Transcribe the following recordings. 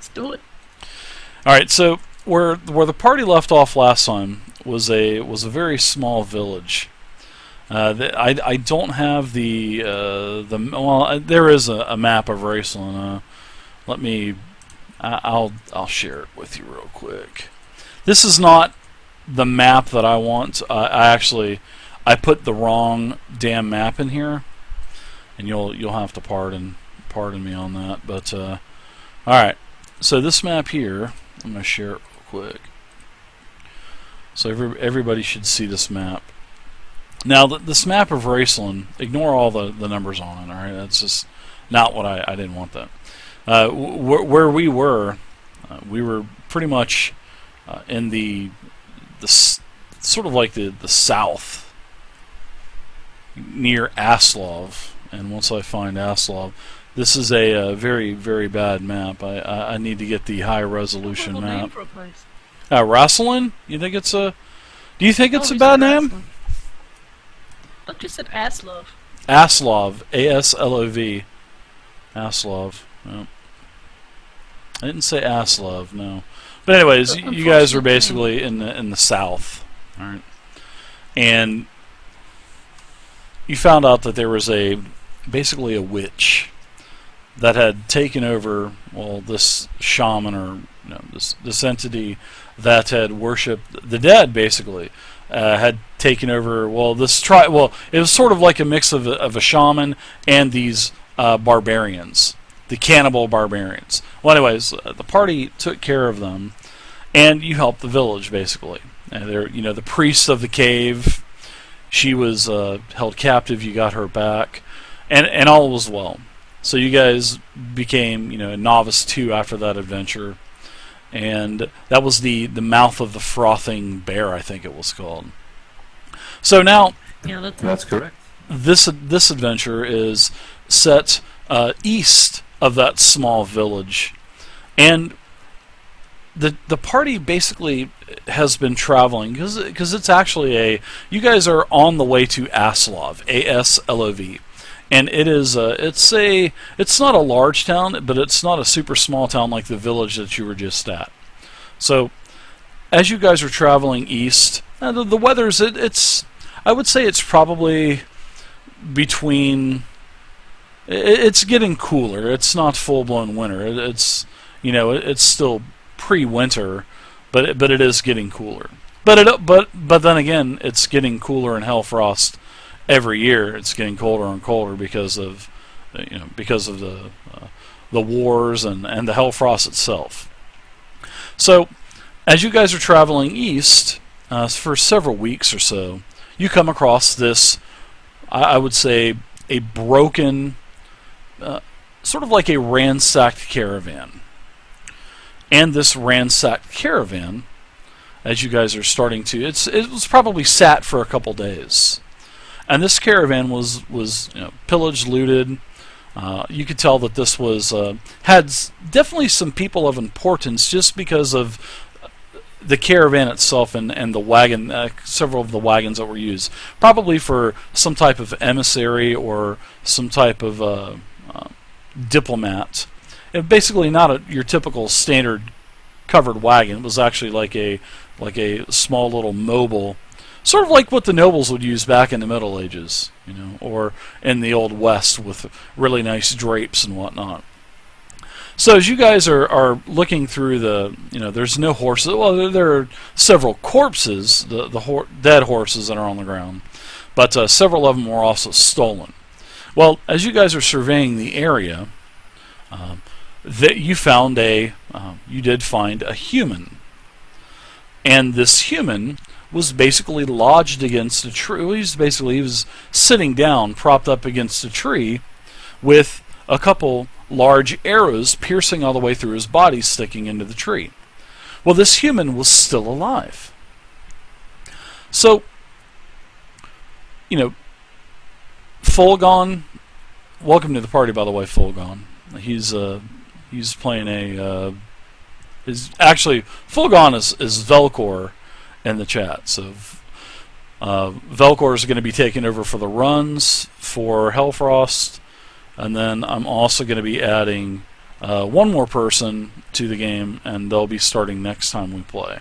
do it. All right, so where the party left off last time was a very small village. I don't have there is a map of Rasillon. Let me I'll share it with you real quick. This is not the map that I want. I put the wrong damn map in here, and you'll have to pardon me on that. But all right, so this map here, I'm gonna share it real quick. So everybody should see this map. Now, this map of Rasillon, ignore all the numbers on it, alright? That's just not what I didn't want that. Where we were pretty much in the sort of like the south, near Aslov. And once I find Aslov, this is a very, very bad map. I need to get the high resolution map. Rasillon? You think it's a... Do you think it's a bad name? But you said Aslov. Aslov. A-S-L-O-V. Aslov. No. I didn't say Aslov, no. But anyways, you guys were basically in the south. Alright. And you found out that there was basically a witch that had taken over, well, this shaman, or this entity that had worshipped the dead, basically. Had taken over. Well, it was sort of like a mix of a shaman and these barbarians, the cannibal barbarians. Well, anyways, the party took care of them, and you helped the village basically. And the priest of the cave, she was held captive. You got her back, and all was well. So you guys became a novice 2 after that adventure. And that was the mouth of the Frothing Bear, I think it was called. So now, yeah, that's correct. This adventure is set east of that small village, and the party basically has been traveling because it's actually you guys are on the way to Aslov, A-S-L-O-V. And it is it's not a large town, but it's not a super small town like the village that you were just at. So as you guys are traveling east, the weather's I would say it's probably between, it's getting cooler. It's not full-blown winter. It's still pre-winter, but it is getting cooler. But then again, it's getting cooler in Hellfrost. Every year it's getting colder and colder because of the wars and the Hellfrost itself. So as you guys are traveling east for several weeks or so, you come across this, I would say, a broken, sort of like a ransacked caravan. And this ransacked caravan, as you guys are starting to, it was probably sat for a couple days. And this caravan was pillaged, looted. You could tell that this had definitely some people of importance just because of the caravan itself and the wagon, several of the wagons that were used, probably for some type of emissary or some type of diplomat. It basically not your typical standard covered wagon. It was actually like a small little mobile. Sort of like what the nobles would use back in the Middle Ages, or in the Old West with really nice drapes and whatnot. So as you guys are looking through there's no horses. Well, there are several corpses, dead horses that are on the ground, but several of them were also stolen. Well, as you guys are surveying the area, you did find a human, and this human was basically lodged against a tree. He was sitting down, propped up against a tree, with a couple large arrows piercing all the way through his body, sticking into the tree. Well, this human was still alive. So, Fulgon, welcome to the party, by the way, Fulgon. He's playing actually, Fulgon is Velcor in the chat. So Velcor is going to be taking over for the runs for Hellfrost, and then I'm also going to be adding one more person to the game, and they'll be starting next time we play.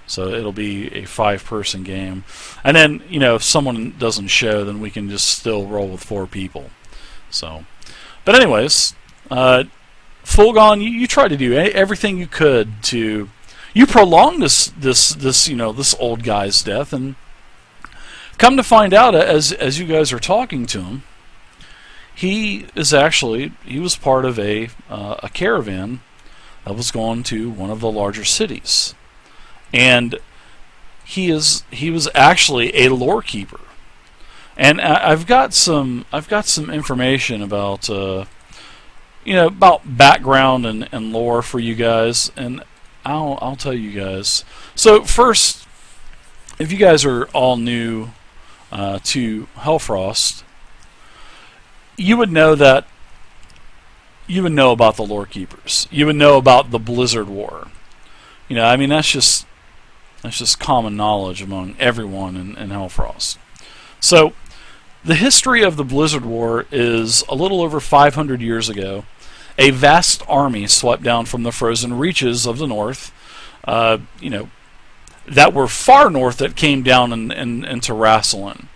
So it'll be a 5-person game. And then, if someone doesn't show, then we can just still roll with 4 people. So, but anyways, Fulgon, you tried to do everything you could to... You prolonged this old guy's death, and come to find out, as you guys are talking to him, he was part of a caravan that was going to one of the larger cities. And he was actually a Lorekeeper, and I've got some information about about background and lore for you guys, and I'll tell you guys. So first, if you guys are all new to Hellfrost, you would know about the Lorekeepers. You would know about the Blizzard War. That's just common knowledge among everyone in Hellfrost. So, the history of the Blizzard War is a little over 500 years ago. A vast army swept down from the frozen reaches of the north, that were far north, that came down into Rasillon.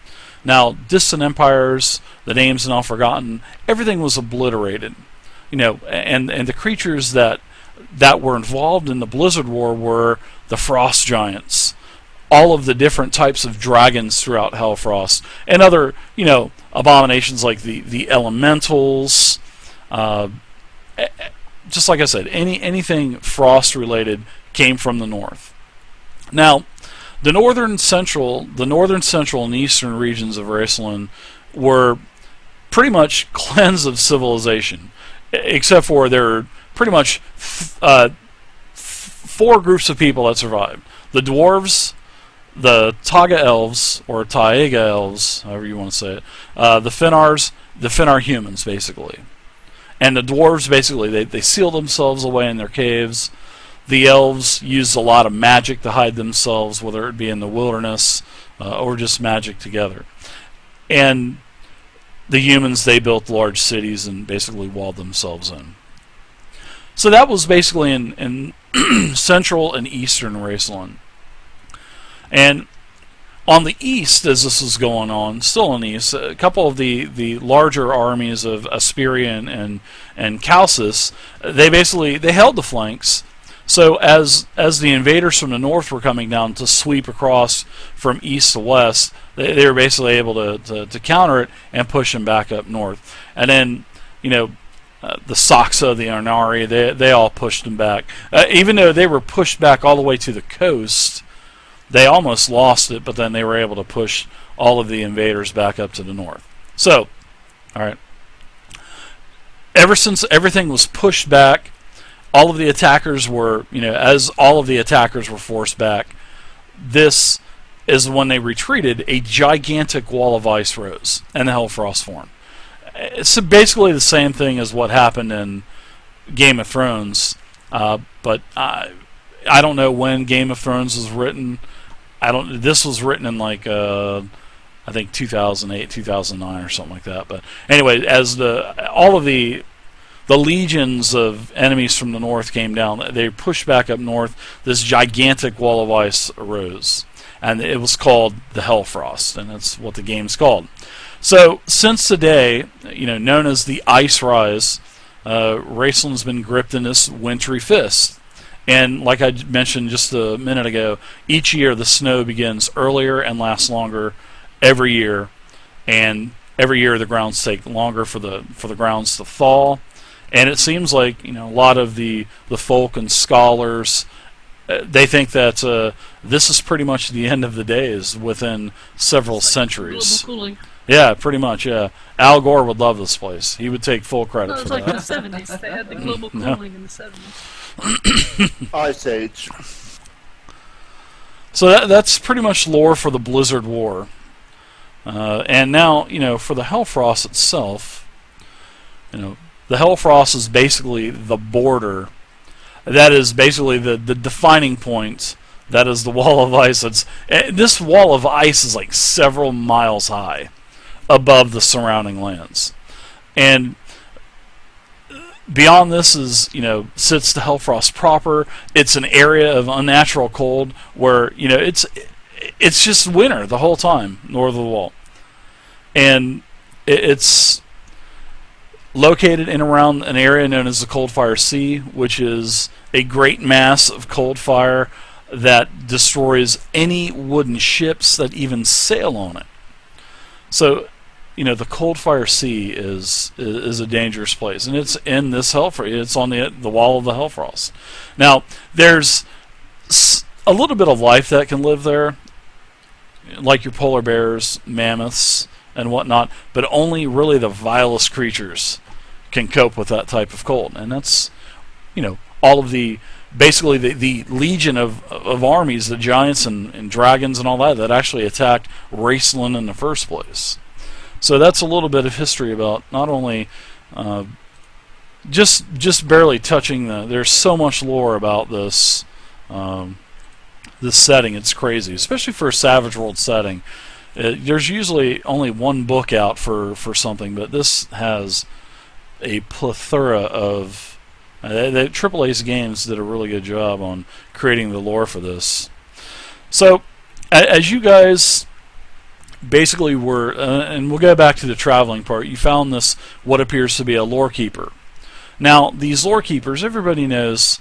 Now, distant empires, the names now forgotten, everything was obliterated. And the creatures that were involved in the Blizzard War were the Frost Giants, all of the different types of dragons throughout Hellfrost, and other, abominations like the elementals. Just like I said, anything frost related came from the north. Now, the northern central and eastern regions of Rasillon were pretty much cleansed of civilization, except for there are pretty much 4 groups of people that survived: the dwarves, the Taga elves, or Taiga elves, however you want to say it, the Finnar humans, basically. And the dwarves, basically, they seal themselves away in their caves. The elves used a lot of magic to hide themselves, whether it be in the wilderness or just magic together. And the humans, they built large cities and basically walled themselves in. So that was basically in central and eastern Rasillon. And on the east, as this is going on, still in the east, a couple of the larger armies of Asperia and Calcis, they held the flanks. So as the invaders from the north were coming down to sweep across from east to west, they were basically able to counter it and push them back up north. And then, the Saxa, the Arnari, they all pushed them back. Even though they were pushed back all the way to the coast, they almost lost it, but then they were able to push all of the invaders back up to the north. So, all right. Ever since everything was pushed back, all of the attackers were, as all of the attackers were forced back, this is when they retreated, a gigantic wall of ice rose, and the Hellfrost formed. It's basically the same thing as what happened in Game of Thrones, but I don't know when Game of Thrones was written. This was written in I think 2008, 2009, or something like that. But anyway, as all of the legions of enemies from the north came down, they pushed back up north. This gigantic wall of ice arose, and it was called the Hellfrost, and that's what the game's called. So, since today, known as the Ice Rise, Rasillon's been gripped in this wintry fist. And like I mentioned just a minute ago, each year the snow begins earlier and lasts longer every year, and every year the grounds take longer for the grounds to thaw. And it seems like a lot of the folk and scholars, they think that this is pretty much the end of the days within several centuries. Global cooling. Yeah, pretty much, yeah. Al Gore would love this place. He would take full credit No, it was for like that. in the 70s. They had the global cooling in the 70s. Ice Age. So that's pretty much lore for the Blizzard War. And now, for the Hellfrost itself, the Hellfrost is basically the border. That is basically the defining point. That is the wall of ice. This wall of ice is like several miles high above the surrounding lands. And Beyond this is, sits the Hellfrost proper. It's an area of unnatural cold where, it's just winter the whole time north of the wall. And it's located in around an area known as the Coldfire Sea, which is a great mass of cold fire that destroys any wooden ships that even sail on it. So, the Coldfire Sea is a dangerous place, and it's in this Hellfrost. It's on the wall of the Hellfrost. Now, there's a little bit of life that can live there, like your polar bears, mammoths, and whatnot, but only really the vilest creatures can cope with that type of cold. And that's, all of basically the legion of armies, the giants and dragons and all that actually attacked Rasillon in the first place. So that's a little bit of history about not only just barely touching there's so much lore about this this setting. It's crazy, especially for a Savage World setting. There's usually only one book out for something, but this has a plethora of the Triple Ace Games did a really good job on creating the lore for this. So as you guys basically were, and we'll go back to the traveling part, you found this, what appears to be a Lorekeeper. Now, these Lorekeepers, everybody knows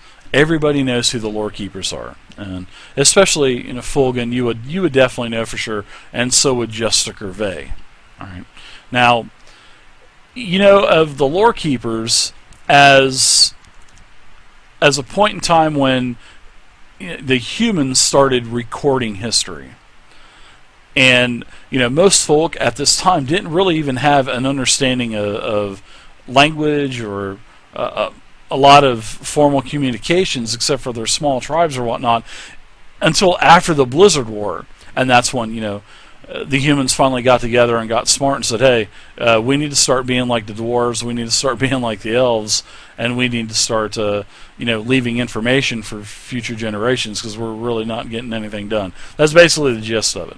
who the Lorekeepers are, and especially Fulgen, you would definitely know for sure, and so would Juster Gervais. All right. Now, of the Lorekeepers as a point in time when the humans started recording history. And, most folk at this time didn't really even have an understanding of language or a lot of formal communications except for their small tribes or whatnot until after the Blizzard War. And that's when, the humans finally got together and got smart and said, hey, we need to start being like the dwarves, we need to start being like the elves, and we need to start, leaving information for future generations because we're really not getting anything done. That's basically the gist of it.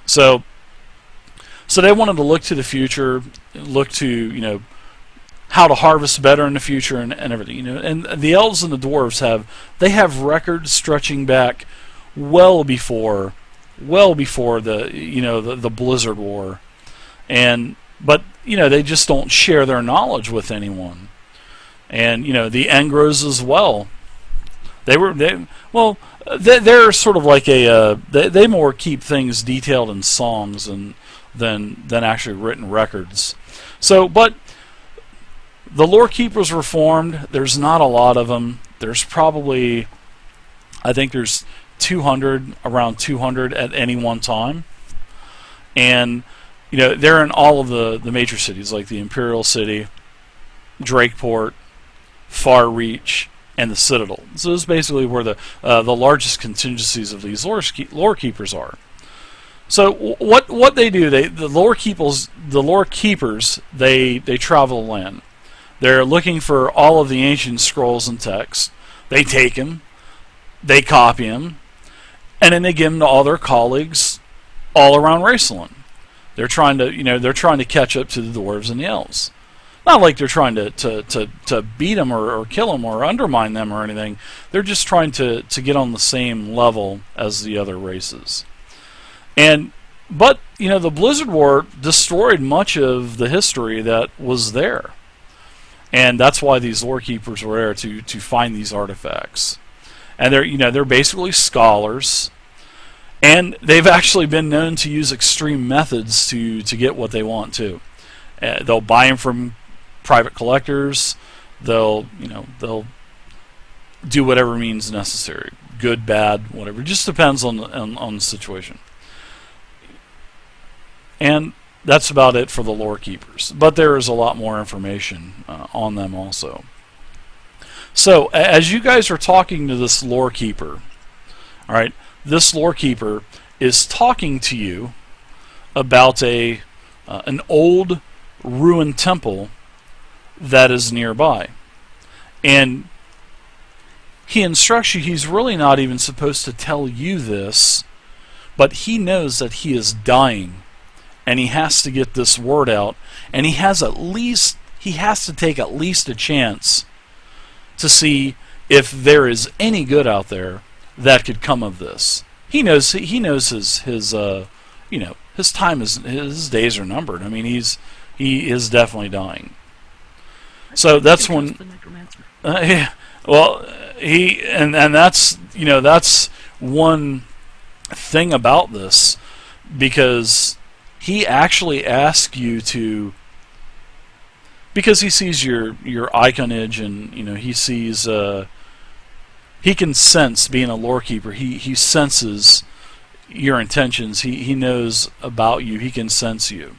So they wanted to look to the future, look to, how to harvest better in the future and everything, And the elves and the dwarves have records stretching back well before the Blizzard War, but they just don't share their knowledge with anyone. And the Engros as well. They're sort of like they more keep things detailed in songs than actually written records. So, but the Lorekeepers were formed. There's not a lot of them. There's probably, I think there's around 200 at any one time. And, they're in all of the major cities, like the Imperial City, Drakeport, Far Reach, and the Citadel. So this is basically where the largest contingencies of these Lorekeepers are. So what they do, the Lorekeepers, they travel the land. They're looking for all of the ancient scrolls and texts. They take them, they copy them, and then they give them to all their colleagues all around Rasillon. They're trying to catch up to the dwarves and the elves. Not like they're trying to beat them or kill them or undermine them or anything. They're just trying to get on the same level as the other races. But the Blizzard War destroyed much of the history that was there. And that's why these Lorekeepers were there, to find these artifacts. And they're basically scholars, and they've actually been known to use extreme methods to get what they want too. They'll buy them from private collectors. They'll do whatever means necessary, good, bad, whatever. It just depends on the situation. And that's about it for the Lorekeepers. But there is a lot more information on them also. So, as you guys are talking to this Lorekeeper, all right, this Lorekeeper is talking to you about an old ruined temple that is nearby. And he instructs you, he's really not even supposed to tell you this, but he knows that he is dying. And he has to get this word out, and he has at least he has to take at least a chance to see if there is any good out there that could come of this. He knows his his time is, his days are numbered. I mean, he is definitely dying. So that's when yeah, well, and that's that's one thing about this, because he actually asks you to, because he sees your iconage, and he sees he can sense, being a Lorekeeper, he senses your intentions. He knows about you. He can sense you.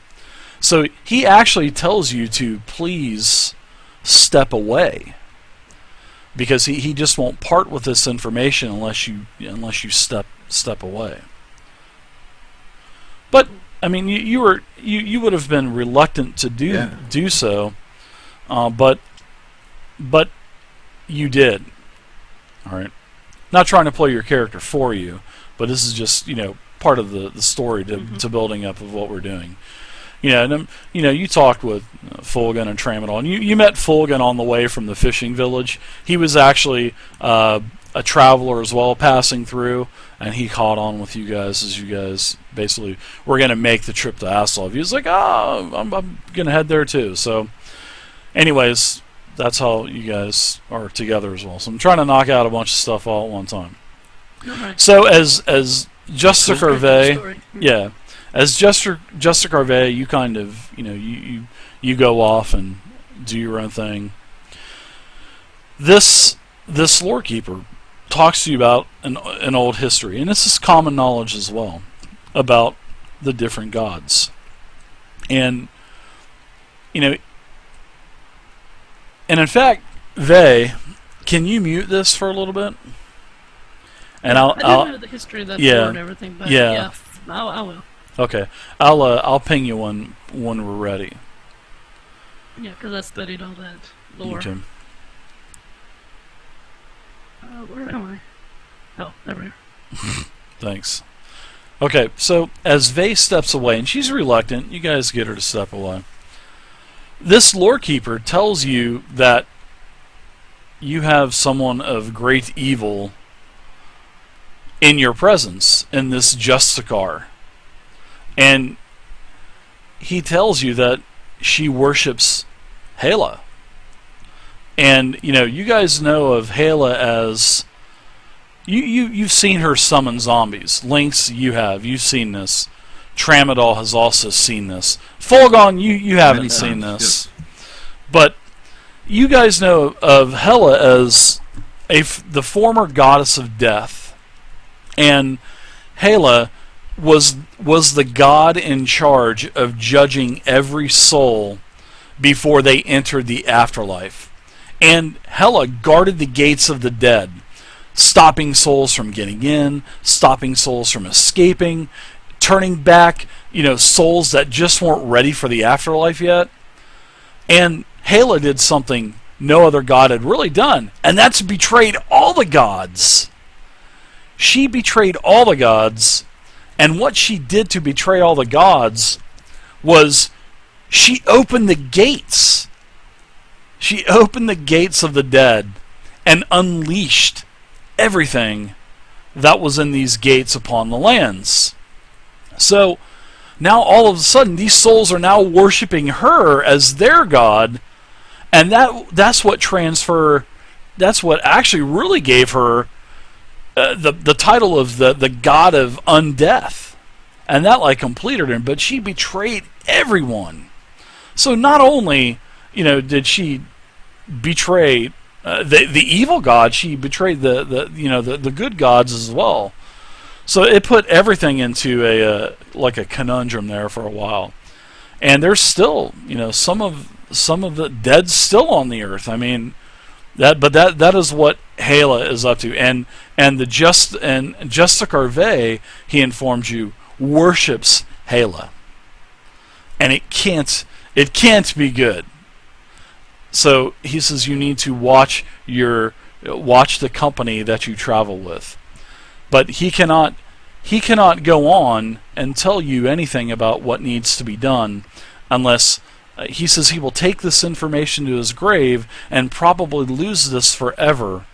So he actually tells you to please step away, because he just won't part with this information unless you step away. But I mean, you would have been reluctant to do so, but you did. All right. Not trying to play your character for you, but this is just part of the story to building up of what we're doing. And you talked with Fulgan and Tramadol, and you met Fulgan on the way from the fishing village. He was actually a traveler as well, passing through, and he caught on with you guys as you guys basically were going to make the trip to Aslov. He was like, I'm going to head there too. So, anyways, that's how you guys are together as well. So I'm trying to knock out a bunch of stuff all at one time. Right. So as Justa Carvet, yeah. As Justa Carvet, you kind of, you go off and do your own thing. This Lorekeeper talks to you about an old history, and this is common knowledge as well, about the different gods. And, and in fact, Vey, can you mute this for a little bit? And I didn't know the history of that board and everything, but yeah, I will. Okay, I'll ping you when we're ready. Yeah, because I studied all that lore. Okay. Where am I? Oh, there we are. Thanks. Okay, so as Vey steps away, and she's reluctant, you guys get her to step away. This Lorekeeper tells you that you have someone of great evil in your presence, in this Justicar. And he tells you that she worships Hela. And, you guys know of Hela as... You've seen her summon zombies. Lynx, you've seen this. Tramadol has also seen this. Fulgon, you haven't seen this. Yes. But you guys know of Hela as the former goddess of death. And Hela was the god in charge of judging every soul before they entered the afterlife. And Hela guarded the gates of the dead, stopping souls from getting in, stopping souls from escaping, turning back, souls that just weren't ready for the afterlife yet. And Hela did something no other god had really done, and that's betrayed all the gods. She betrayed all the gods, and what she did to betray all the gods was she opened the gates. She opened the gates of the dead and unleashed everything that was in these gates upon the lands. So now all of a sudden these souls are now worshiping her as their god, and that's what actually really gave her the title of the god of Undeath, and that completed her. But she betrayed everyone. So not only did she betray the evil god, she betrayed the good gods as well. So it put everything into a conundrum there for a while. And there's still some of the dead still on the earth. I mean, that is what Hela is up to. And Justa Carvet, he informs you, worships Hela. And it can't be good. So he says you need to watch the company that you travel with. But he cannot go on and tell you anything about what needs to be done unless he says he will take this information to his grave and probably lose this forever.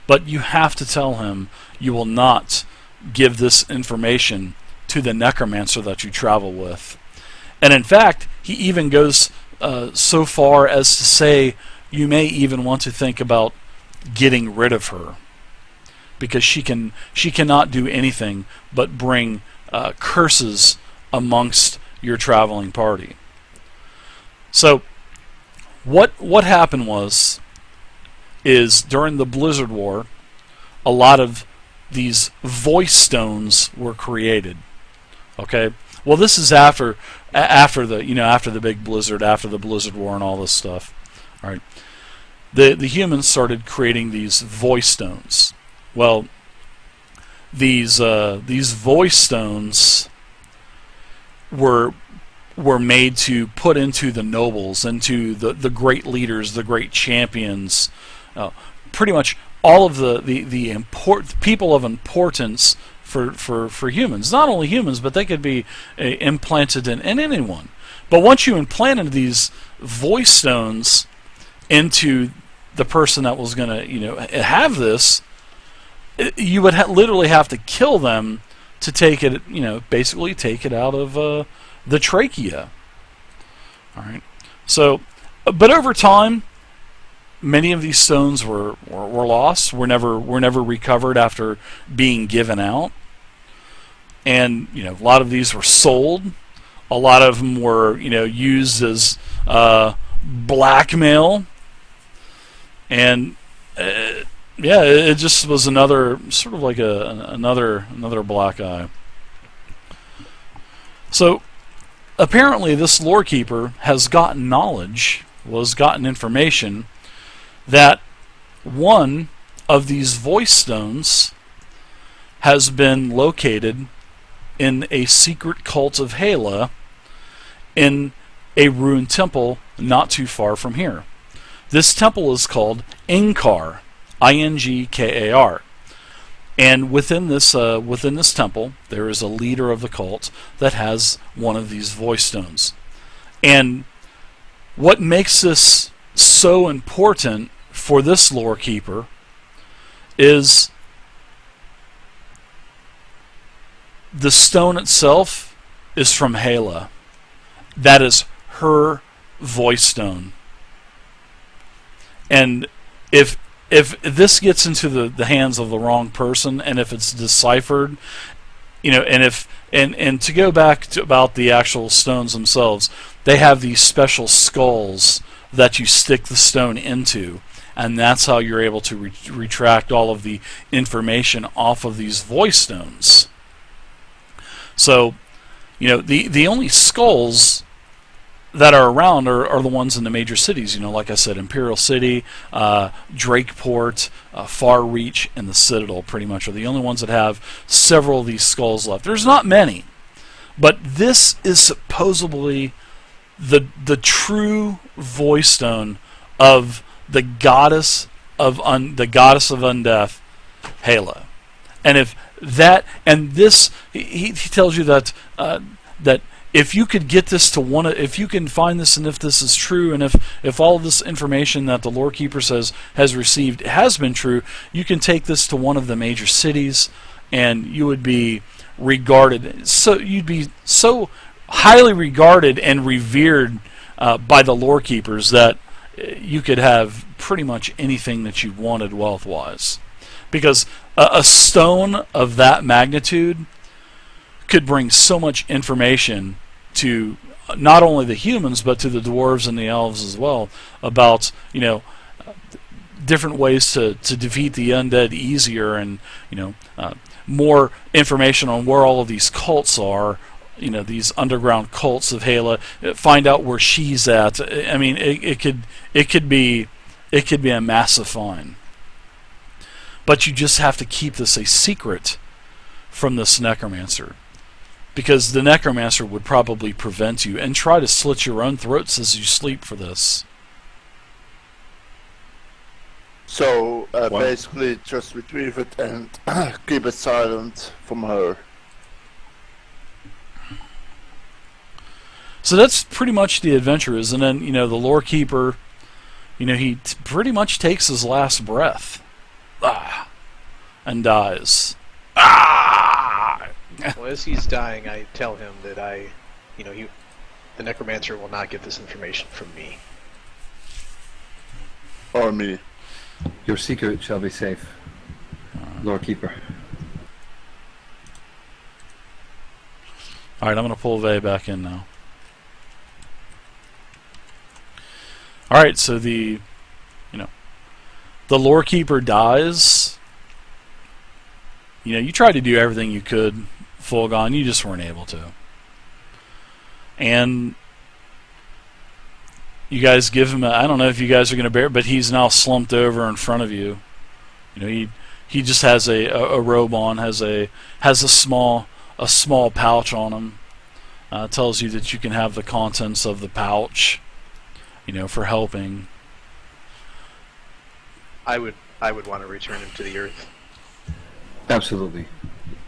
But you have to tell him you will not give this information to the necromancer that you travel with. And in fact, he even goes so far as to say you may even want to think about getting rid of her, because she cannot do anything but bring curses amongst your traveling party. So what happened is during the Blizzard War, a lot of these voice stones were created. Okay, well, this is after the big blizzard, after the Blizzard War and all this stuff. All right, the humans started creating these voice stones. Well, these voice stones were made to put into the nobles, into the great leaders, the great champions, pretty much all of the people of importance for humans. Not only humans, but they could be implanted in anyone. But once you implanted these voice stones into the person that was going to have this, you would literally have to kill them to take it, basically take it out of the trachea. All right. So, but over time, many of these stones were lost. Were never recovered after being given out. And a lot of these were sold. A lot of them were used as blackmail. And yeah, it just was another sort of like another black eye. So apparently, this Lorekeeper has gotten information that one of these voice stones has been located in a secret cult of Hela in a ruined temple not too far from here. This temple is called Ingkar, Ingkar. And within this temple, there is a leader of the cult that has one of these voice stones. And what makes this so important for this Lorekeeper is the stone itself is from Hela. That is her voice stone. And if this gets into the hands of the wrong person, and if it's deciphered, and to go back to about the actual stones themselves, they have these special skulls that you stick the stone into, and that's how you're able to retract all of the information off of these voice stones. So, the only skulls that are around are the ones in the major cities. Like I said, Imperial City, Drakeport, Far Reach, and the Citadel pretty much are the only ones that have several of these skulls left. There's not many, but this is supposedly the true voice stone of the goddess of Undeath, Hela. And if that and this, he tells you that that if you could get this to if you can find this, and if this is true, and if all of this information that the Lorekeeper says has received has been true, you can take this to one of the major cities, and you would be regarded. So you'd be so highly regarded and revered by the Lorekeepers that you could have pretty much anything that you wanted wealth-wise, because a stone of that magnitude could bring so much information to not only the humans but to the dwarves and the elves as well about different ways to defeat the undead easier, and more information on where all of these cults are, these underground cults of Hela, find out where she's at. I mean, it could be a massive find. But you just have to keep this a secret from this necromancer, because the necromancer would probably prevent you and try to slit your own throats as you sleep for this. So basically just retrieve it and keep it silent from her. So that's pretty much the adventures. And then, the Lorekeeper, he pretty much takes his last breath. And dies. Well, as he's dying, I tell him that the necromancer will not get this information from me. Or me. Your secret shall be safe, Lorekeeper. Alright, I'm going to pull Vey back in now. Alright, so the Lorekeeper dies. You tried to do everything you could, Fulgon, you just weren't able to. And you guys give him I don't know if you guys are going to bear it, but he's now slumped over in front of you. He just has a robe on, has a small pouch on him. Tells you that you can have the contents of the pouch, for helping. I would want to return him to the earth. Absolutely.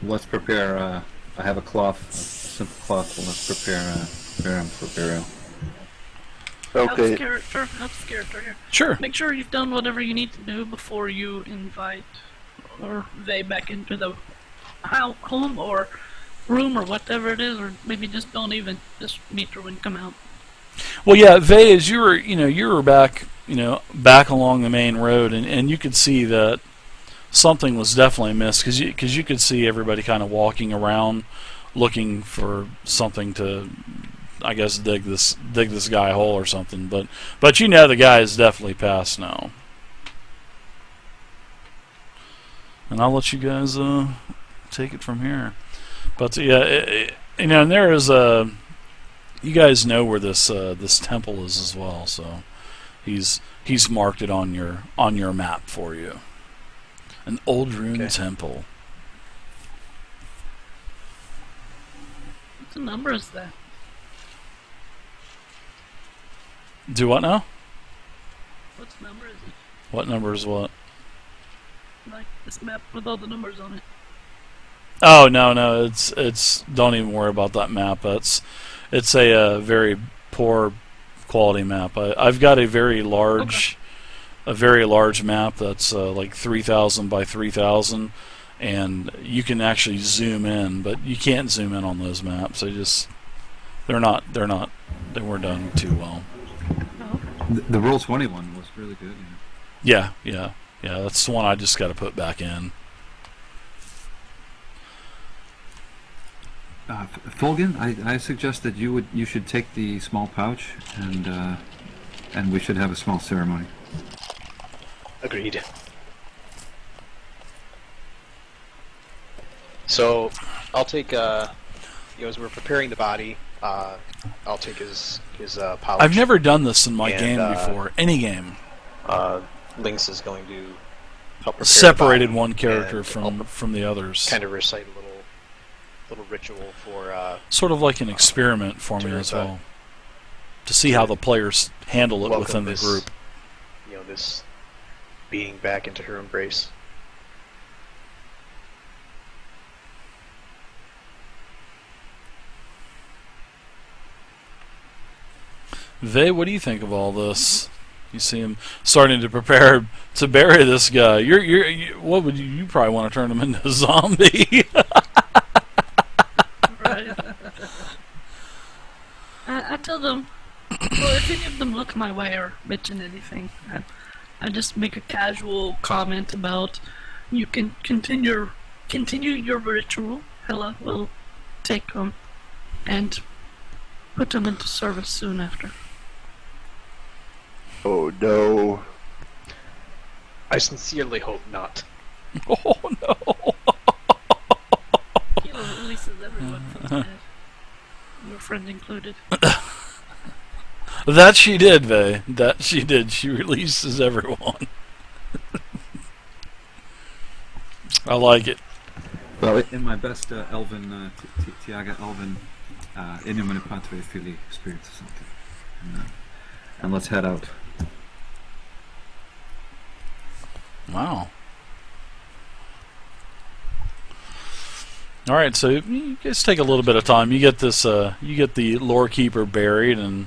Let's prepare. I have a cloth, a simple cloth. So let's prepare him for burial. Okay. Helps character here. Sure. Make sure you've done whatever you need to do before you invite or Vey back into the home or room or whatever it is, or maybe just don't even just meet her when you come out. Well, yeah, Vey, as you were back, back along the main road, and you could see that something was definitely missed because you could see everybody kind of walking around looking for something to, I guess, dig this guy hole or something. But the guy is definitely passed now. And I'll let you guys take it from here. But yeah, and there is you guys know where this temple is as well, so he's marked it on your map for you. An old ruined temple. What number is that? Do what now? What number is it? What number is what? Like this map with all the numbers on it. Oh no, it's don't even worry about that map. It's a very poor quality map. I've got a very large map that's like 3,000 by 3,000, and you can actually zoom in, but you can't zoom in on those maps. They weren't done too well. Oh, okay. The Roll-20 one was really good. Yeah. That's the one I just got to put back in. Fulgen, I suggest that you should take the small pouch, and we should have a small ceremony. Agreed. So, I'll take, as we're preparing the body, I'll take his pouch. I've never done this in my game And, before. Any game. Lynx is going to help prepare Separated the body, one character and from the others. kind of recite a little ritual for Sort of like an experiment for me to as well. To see how the players handle it welcome within the this, group. This being back into her embrace. Vey, what do you think of all this? You see him starting to prepare to bury this guy. What would you probably want to turn him into a zombie? Right. I tell them, well, if any of them look my way or mention anything, I just make a casual comment about you can continue your ritual. Hela will take them and put them into service soon after. Oh no. I sincerely hope not. Oh no! Hela releases everyone from the dead, your friend included. That she did, Vey. That she did. She releases everyone. I like it. Well, in my best Elven, Tiaga Elven, Inimine Patre Fili Spirits or something. And let's head out. Wow. All right, so you guys take a little bit of time. You get this. You get the Lorekeeper buried and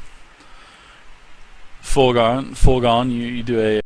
full gone. You do a